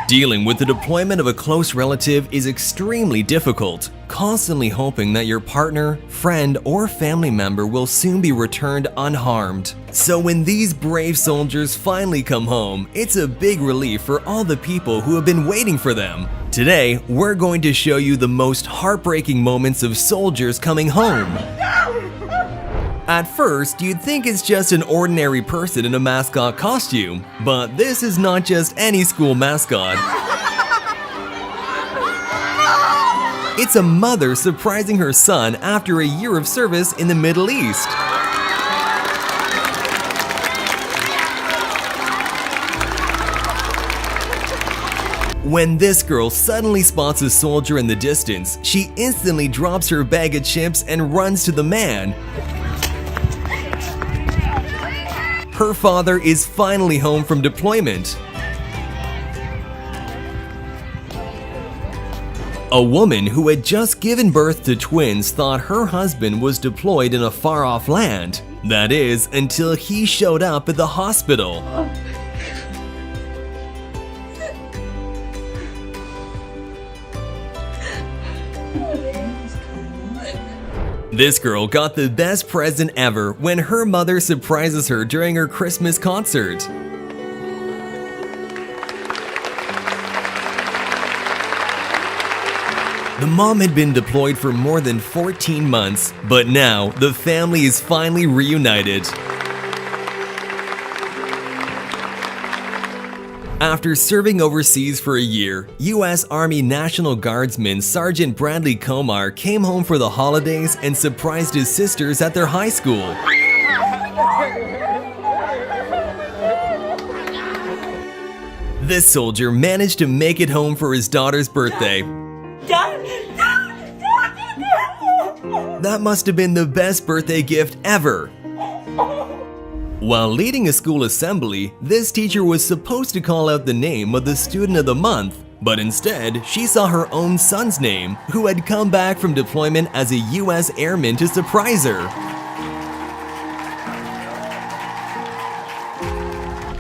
Dealing with the deployment of a close relative is extremely difficult, constantly hoping that your partner, friend, or family member will soon be returned unharmed. So when these brave soldiers finally come home, it's a big relief for all the people who have been waiting for them. Today, we're going to show you the most heartbreaking moments of soldiers coming home. At first, you'd think it's just an ordinary person in a mascot costume, but this is not just any school mascot. It's a mother surprising her son after a year of service in the Middle East. When this girl suddenly spots a soldier in the distance, she instantly drops her bag of chips and runs to the man. Her father is finally home from deployment. A woman who had just given birth to twins thought her husband was deployed in a far-off land. That is, until he showed up at the hospital. This girl got the best present ever when her mother surprises her during her Christmas concert. The mom had been deployed for more than 14 months, but now the family is finally reunited. After serving overseas for a year, U.S. Army National Guardsman Sergeant Bradley Comar came home for the holidays and surprised his sisters at their high school. This soldier managed to make it home for his daughter's birthday. That must have been the best birthday gift ever. While leading a school assembly, this teacher was supposed to call out the name of the student of the month, but instead, she saw her own son's name, who had come back from deployment as a U.S. airman to surprise her.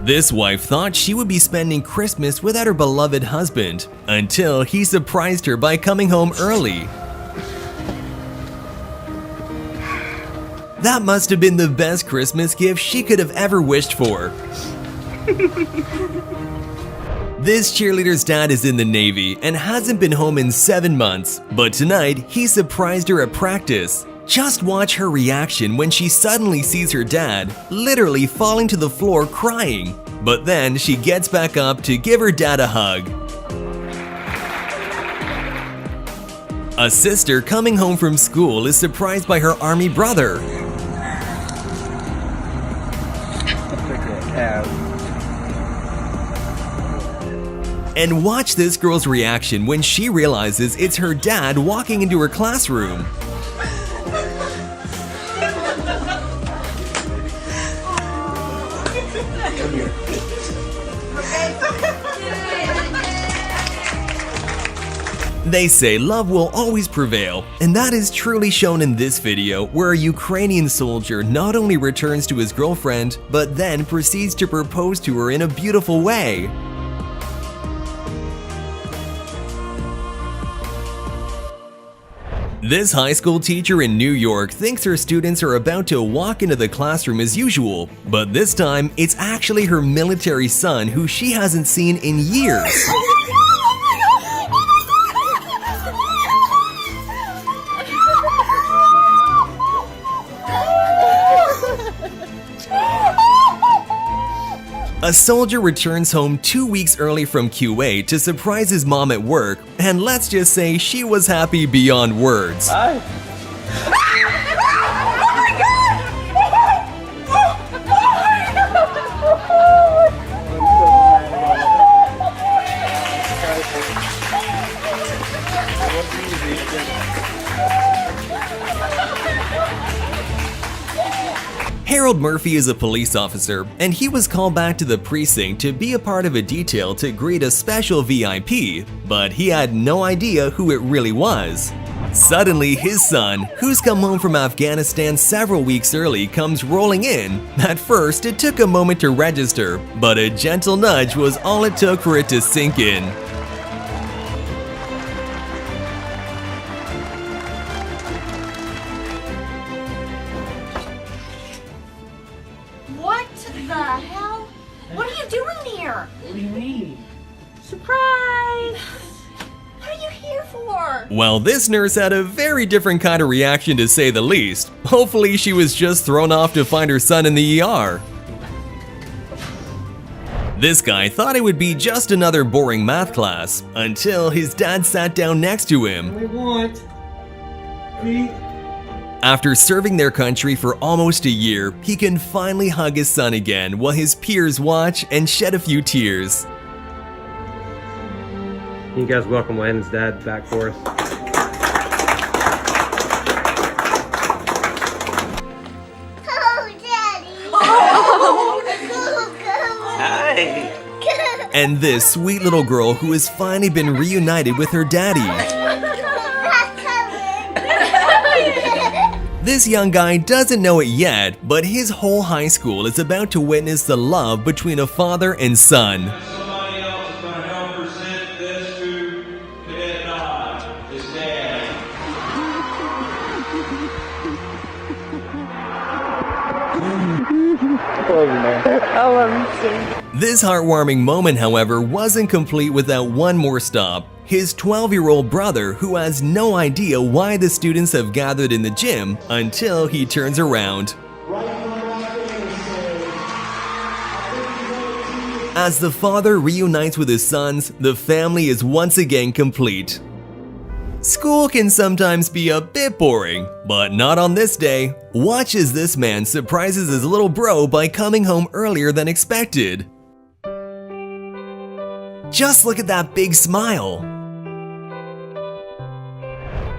This wife thought she would be spending Christmas without her beloved husband, until he surprised her by coming home early. That must have been the best Christmas gift she could have ever wished for. This cheerleader's dad is in the Navy and hasn't been home in 7 months, but tonight he surprised her at practice. Just watch her reaction when she suddenly sees her dad literally falling to the floor crying. But then she gets back up to give her dad a hug. A sister coming home from school is surprised by her army brother. And watch this girl's reaction when she realizes it's her dad walking into her classroom. They say love will always prevail, and that is truly shown in this video, where a Ukrainian soldier not only returns to his girlfriend, but then proceeds to propose to her in a beautiful way. This high school teacher in New York thinks her students are about to walk into the classroom as usual, but this time it's actually her military son who she hasn't seen in years. A soldier returns home 2 weeks early from Kuwait to surprise his mom at work, and let's just say she was happy beyond words. Hi. Harold Harold Murphy is a police officer, and he was called back to the precinct to be a part of a detail to greet a special VIP, but he had no idea who it really was. Suddenly, his son, who's come home from Afghanistan several weeks early, comes rolling in. At first, it took a moment to register, but a gentle nudge was all it took for it to sink in. What the hell? What are you doing here? What do you mean? Surprise! What are you here for? Well, this nurse had a very different kind of reaction, to say the least. Hopefully she was just thrown off to find her son in the ER. This guy thought it would be just another boring math class, until his dad sat down next to him. We want. We. After serving their country for almost a year, he can finally hug his son again while his peers watch and shed a few tears. You guys welcome Landon's dad back for us. Oh, Daddy! Hi. And this sweet little girl who has finally been reunited with her daddy. This young guy doesn't know it yet, but his whole high school is about to witness the love between a father and son. Somebody else is going to help present this to Cadet Dodd, his dad. This heartwarming moment, however, wasn't complete without one more stop. His 12-year-old brother, who has no idea why the students have gathered in the gym until he turns around. As the father reunites with his sons, the family is once again complete. School can sometimes be a bit boring, but not on this day. Watch as this man surprises his little bro by coming home earlier than expected. Just look at that big smile.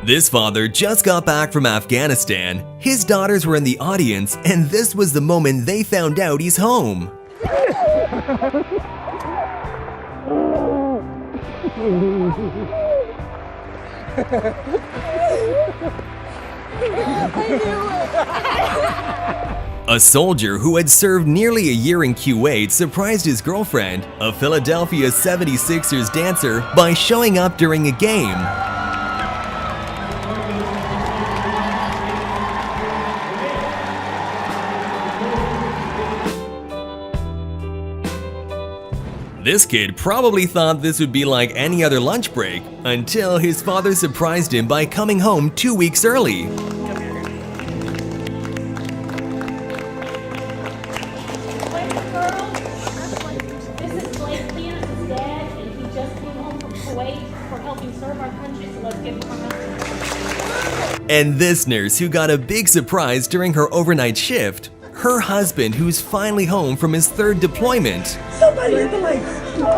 This father just got back from Afghanistan. His daughters were in the audience, and this was the moment they found out he's home. A soldier who had served nearly a year in Kuwait surprised his girlfriend, a Philadelphia 76ers dancer, by showing up during a game. This kid probably thought this would be like any other lunch break, until his father surprised him by coming home 2 weeks early. This is Blake Pierce's dad, and he just came home from Kuwait for helping serve our country, so let's give him a hand. And this nurse who got a big surprise during her overnight shift, her husband who's finally home from his 3rd deployment. Somebody hit the lights. Yeah,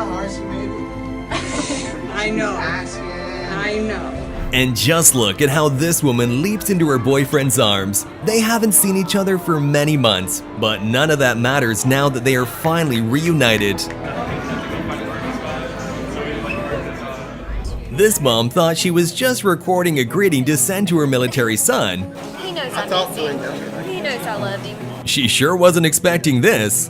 Marcy made it. I know. I know. And just look at how this woman leaps into her boyfriend's arms. They haven't seen each other for many months, but none of that matters now that they are finally reunited. This mom thought she was just recording a greeting to send to her military son. He knows I miss him. He knows I love him. She sure wasn't expecting this.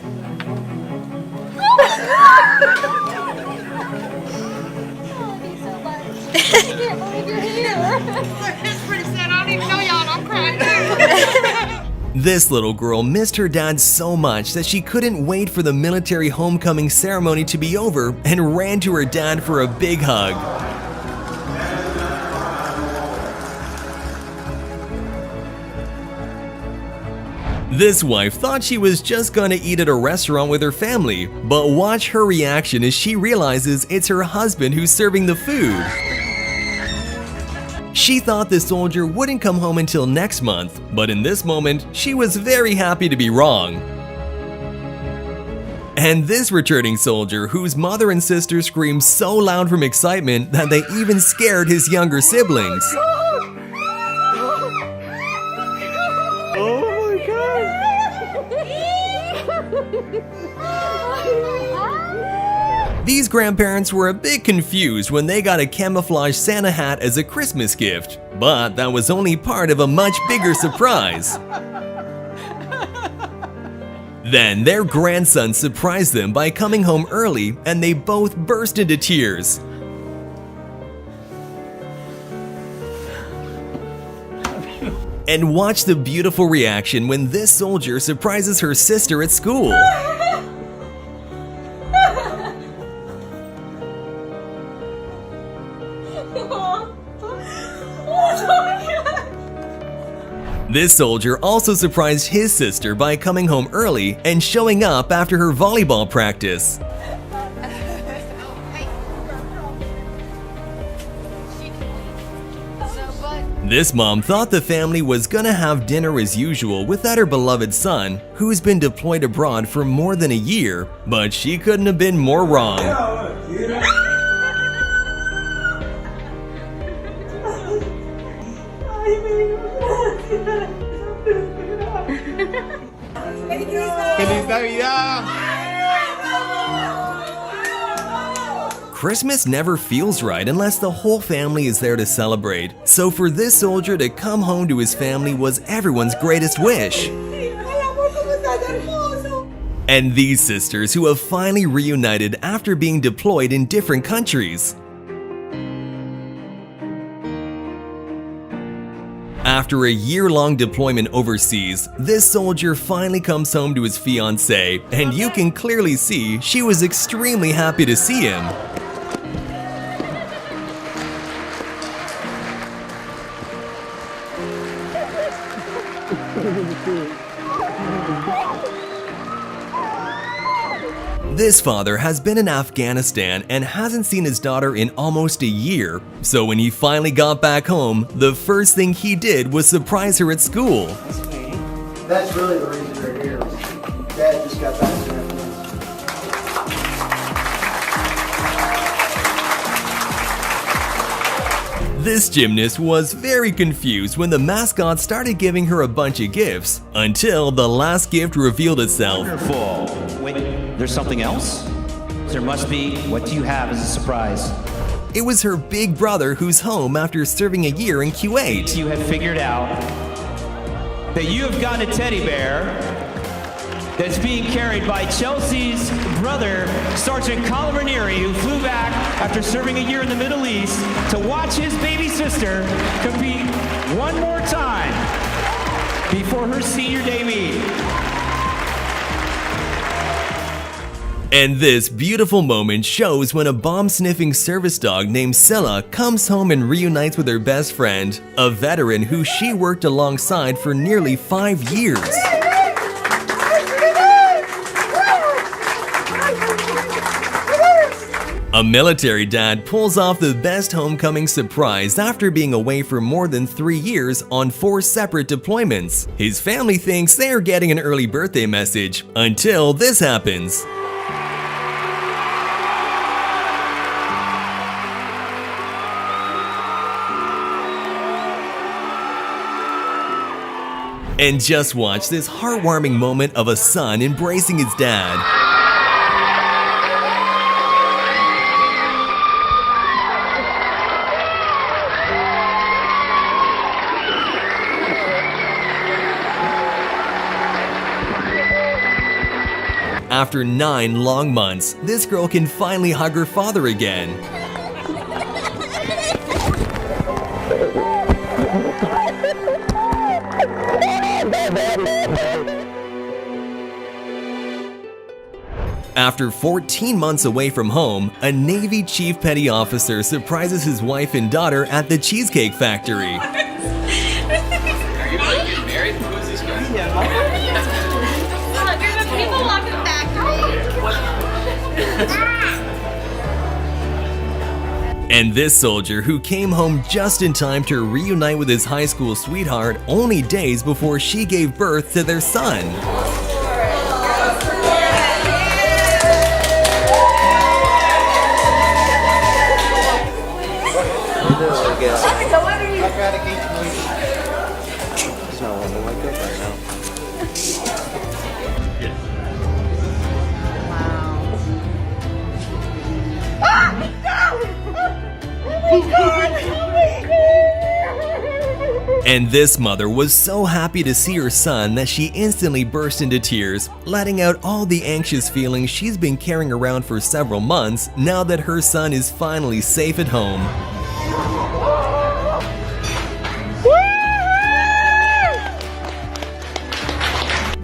This little girl missed her dad so much that she couldn't wait for the military homecoming ceremony to be over and ran to her dad for a big hug. This wife thought she was just gonna eat at a restaurant with her family, but watch her reaction as she realizes it's her husband who's serving the food. She thought the soldier wouldn't come home until next month, but in this moment, she was very happy to be wrong. And this returning soldier, whose mother and sister screamed so loud from excitement that they even scared his younger siblings. These grandparents were a bit confused when they got a camouflage Santa hat as a Christmas gift, but that was only part of a much bigger surprise. Then their grandson surprised them by coming home early, and they both burst into tears. And watch the beautiful reaction when this soldier surprises her sister at school. This soldier also surprised his sister by coming home early and showing up after her volleyball practice. This mom thought the family was gonna have dinner as usual without her beloved son, who's been deployed abroad for more than a year, but she couldn't have been more wrong. Feliz Navidad! Christmas never feels right unless the whole family is there to celebrate. So for this soldier to come home to his family was everyone's greatest wish. And these sisters who have finally reunited after being deployed in different countries. After a year-long deployment overseas, this soldier finally comes home to his fiancée, and you can clearly see she was extremely happy to see him. This father has been in Afghanistan and hasn't seen his daughter in almost a year, so when he finally got back home, the first thing he did was surprise her at school. That's really the reason they're here. Dad just got back to Netflix. This gymnast was very confused when the mascot started giving her a bunch of gifts, until the last gift revealed itself. Wonderful. Wait, there's something else? There must be. What do you have as a surprise? It was her big brother who's home after serving a year in Kuwait. You have figured out that you have gotten a teddy bear that's being carried by Chelsea's brother, Sergeant Colin Ranieri, who flew back after serving a year in the Middle East to watch his baby sister compete one more time before her senior debut. And this beautiful moment shows when a bomb-sniffing service dog named Scylla comes home and reunites with her best friend, a veteran who she worked alongside for nearly 5 years. A military dad pulls off the best homecoming surprise after being away for more than 3 years on 4 separate deployments. His family thinks they are getting an early birthday message until this happens. And just watch this heartwarming moment of a son embracing his dad. After 9 long months, this girl can finally hug her father again. After 14 months away from home, a Navy Chief Petty Officer surprises his wife and daughter at the Cheesecake Factory. Are you about to get married? Who's this guy? Look, there's a people walking factory. And this soldier who came home just in time to reunite with his high school sweetheart only days before she gave birth to their son. And this mother was so happy to see her son that she instantly burst into tears, letting out all the anxious feelings she's been carrying around for several months now that her son is finally safe at home.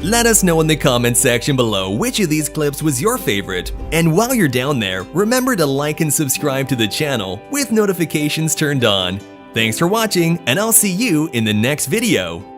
Let us know in the comment section below which of these clips was your favorite. And while you're down there, remember to like and subscribe to the channel with notifications turned on. Thanks for watching, and I'll see you in the next video.